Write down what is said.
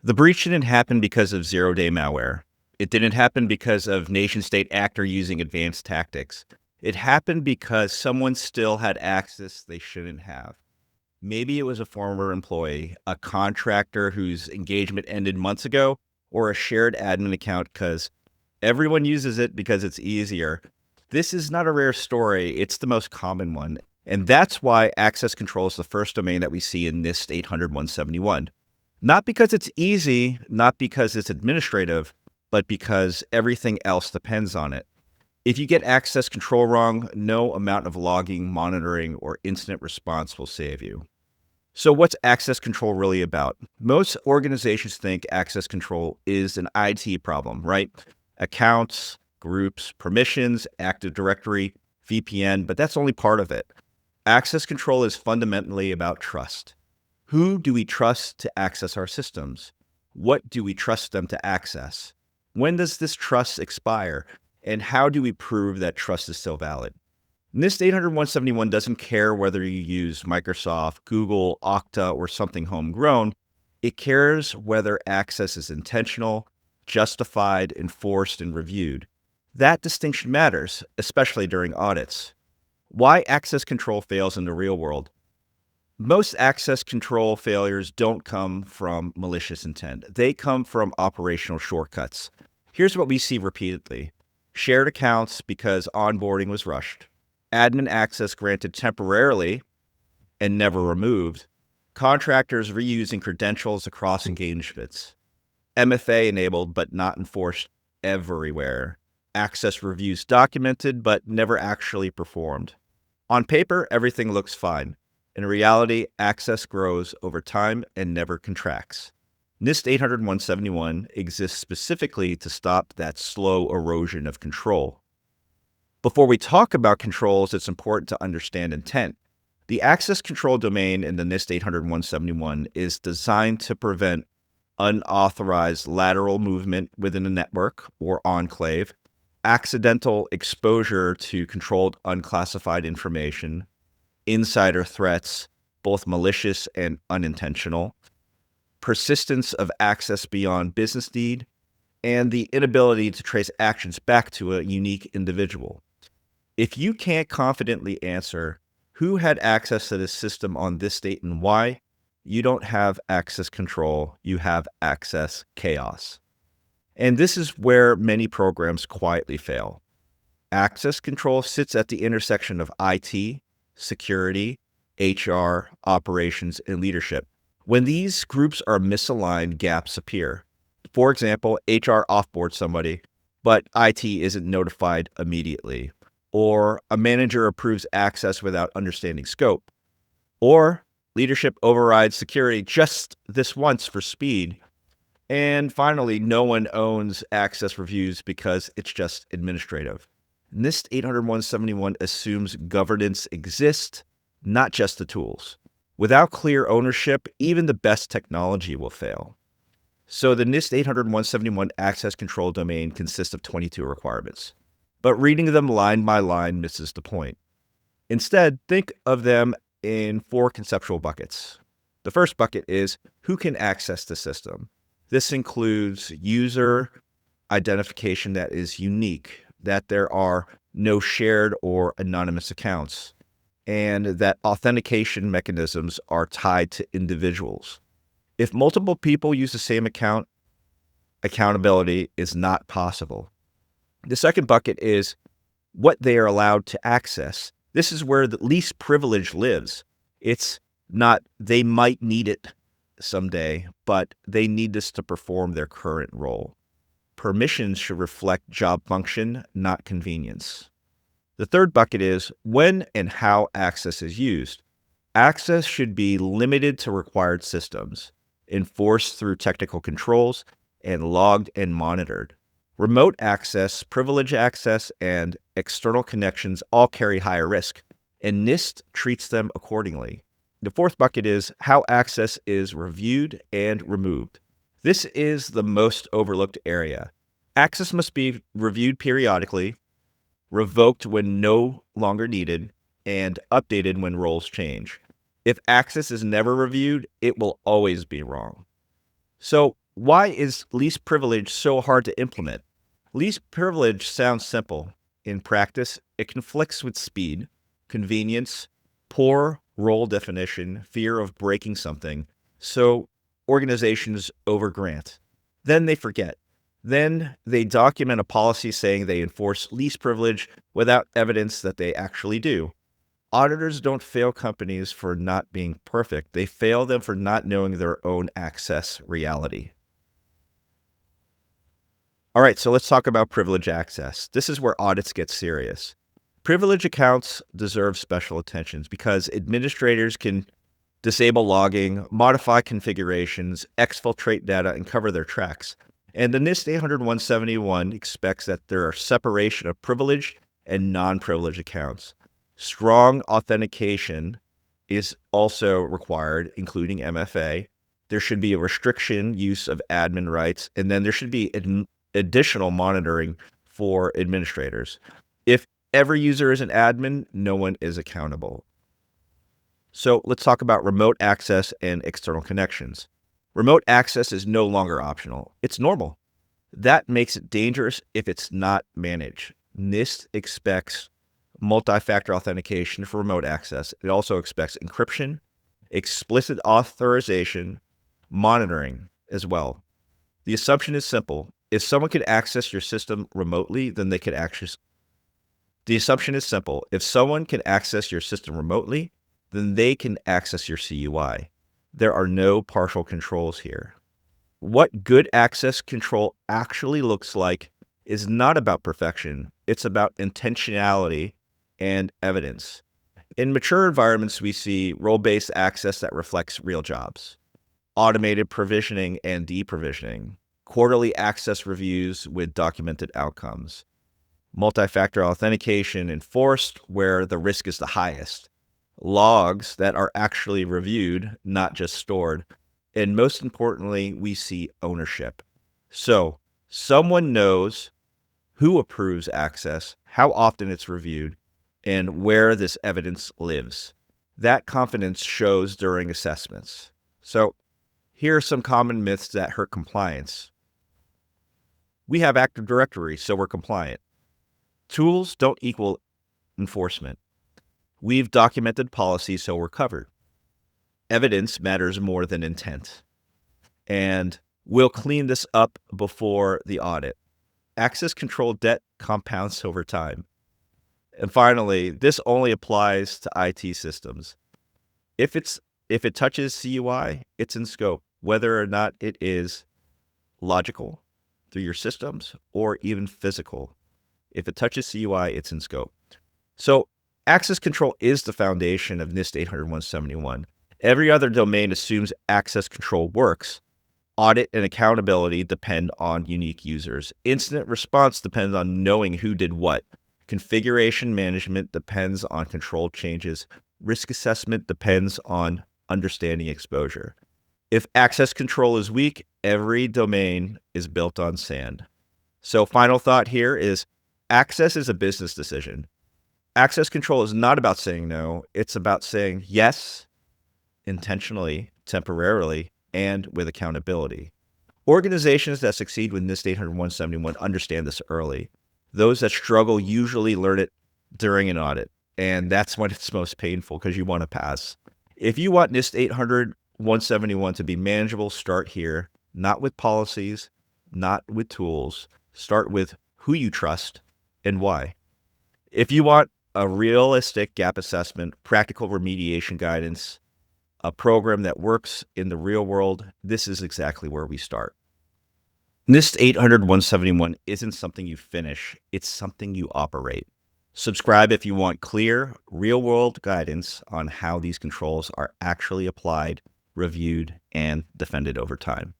The breach didn't happen because of zero-day malware. It didn't happen because of nation-state actor using advanced tactics. It happened because someone still had access they shouldn't have. Maybe it was a former employee, a contractor whose engagement ended months ago, or a shared admin account because everyone uses it because it's easier. This is not a rare story. It's the most common one. And that's why access control is the first domain that we see in NIST 800-171. Not because it's easy, not because it's administrative, but because everything else depends on it. If you get access control wrong, no amount of logging, monitoring, or incident response will save you. So what's access control really about? Most organizations think access control is an IT problem, right? Accounts, groups, permissions, Active Directory, VPN, but that's only part of it. Access control is fundamentally about trust. Who do we trust to access our systems? What do we trust them to access? When does this trust expire? And how do we prove that trust is still valid? NIST 800-171 doesn't care whether you use Microsoft, Google, Okta, or something homegrown. It cares whether access is intentional, justified, enforced, and reviewed. That distinction matters, especially during audits. Why access control fails in the real world? Most access control failures don't come from malicious intent. They come from operational shortcuts. Here's what we see repeatedly. Shared accounts because onboarding was rushed. Admin access granted temporarily and never removed. Contractors reusing credentials across engagements. MFA enabled but not enforced everywhere. Access reviews documented but never actually performed. On paper, everything looks fine. In reality, access grows over time and never contracts. NIST 800-171 exists specifically to stop that slow erosion of control. Before we talk about controls, it's important to understand intent. The access control domain in the NIST 800-171 is designed to prevent unauthorized lateral movement within a network or enclave, accidental exposure to controlled unclassified information, insider threats, both malicious and unintentional, persistence of access beyond business need, and the inability to trace actions back to a unique individual. If you can't confidently answer who had access to this system on this date and why, you don't have access control, you have access chaos. And this is where many programs quietly fail. Access control sits at the intersection of IT, security, HR, operations, and leadership. When these groups are misaligned, gaps appear. For example, HR offboards somebody, but IT isn't notified immediately. Or a manager approves access without understanding scope. Or leadership overrides security just this once for speed. And finally, no one owns access reviews because it's just administrative. NIST 800-171 assumes governance exists, not just the tools. Without clear ownership, even the best technology will fail. So the NIST 800-171 access control domain consists of 22 requirements. But reading them line by line misses the point. Instead, think of them in 4 conceptual buckets. The first bucket is who can access the system. This includes user identification that is unique, that there are no shared or anonymous accounts, and that authentication mechanisms are tied to individuals. If multiple people use the same account, accountability is not possible. The second bucket is what they are allowed to access. This is where the least privilege lives. It's not they might need it someday, but they need this to perform their current role. Permissions should reflect job function, not convenience. The third bucket is when and how access is used. Access should be limited to required systems, enforced through technical controls, and logged and monitored. Remote access, privilege access, and external connections all carry higher risk, and NIST treats them accordingly. The fourth bucket is how access is reviewed and removed. This is the most overlooked area. Access must be reviewed periodically, revoked when no longer needed, and updated when roles change. If access is never reviewed, it will always be wrong. So Why is least privilege so hard to implement? Least privilege sounds simple. In practice, it conflicts with speed, convenience, poor role definition, fear of breaking something. So organizations overgrant. Then they forget. Then they document a policy saying they enforce least privilege without evidence that they actually do. Auditors don't fail companies for not being perfect. They fail them for not knowing their own access reality. All right, so let's talk about privilege access. This is where audits get serious. Privilege accounts deserve special attention because administrators can disable logging, modify configurations, exfiltrate data, and cover their tracks. And the NIST 800-171 expects that there are separation of privileged and non-privileged accounts. Strong authentication is also required, including MFA. There should be a restriction use of admin rights, and then there should be additional monitoring for administrators. If every user is an admin, no one is accountable. So let's talk about remote access and external connections. Remote access is no longer optional. It's normal. That makes it dangerous if it's not managed. NIST expects multi-factor authentication for remote access. It also expects encryption, explicit authorization, monitoring as well. The assumption is simple. If someone can access your system remotely, then they can access. The assumption is simple. If someone can access your system remotely, then they can access your CUI. There are no partial controls here. What good access control actually looks like is not about perfection. It's about intentionality and evidence. In mature environments, we see role-based access that reflects real jobs, automated provisioning and deprovisioning, quarterly access reviews with documented outcomes, multi-factor authentication enforced where the risk is the highest, logs that are actually reviewed, not just stored, and most importantly, we see ownership. So someone knows who approves access, how often it's reviewed, and where this evidence lives. That confidence shows during assessments. So here are some common myths that hurt compliance. We have Active Directory, so we're compliant. Tools don't equal enforcement. We've documented policy, so we're covered. Evidence matters more than intent. And we'll clean this up before the audit. Access control debt compounds over time. And finally, this only applies to IT systems. If it touches CUI, it's in scope, whether or not it is logical through your systems or even physical. If it touches CUI, it's in scope. So access control is the foundation of NIST 800-171. Every other domain assumes access control works. Audit and accountability depend on unique users. Incident response depends on knowing who did what. Configuration management depends on control changes. Risk assessment depends on understanding exposure. If access control is weak, every domain is built on sand. So final thought here is access is a business decision. Access control is not about saying no. It's about saying yes, intentionally, temporarily, and with accountability. Organizations that succeed with NIST 800-171 understand this early. Those that struggle usually learn it during an audit, and that's when it's most painful because you want to pass. If you want NIST 800-171 to be manageable, start here, not with policies, not with tools. Start with who you trust and why. If you want a realistic gap assessment, practical remediation guidance, a program that works in the real world, this is exactly where we start. NIST 800-171 isn't something you finish, it's something you operate. Subscribe if you want clear, real-world guidance on how these controls are actually applied, reviewed, and defended over time.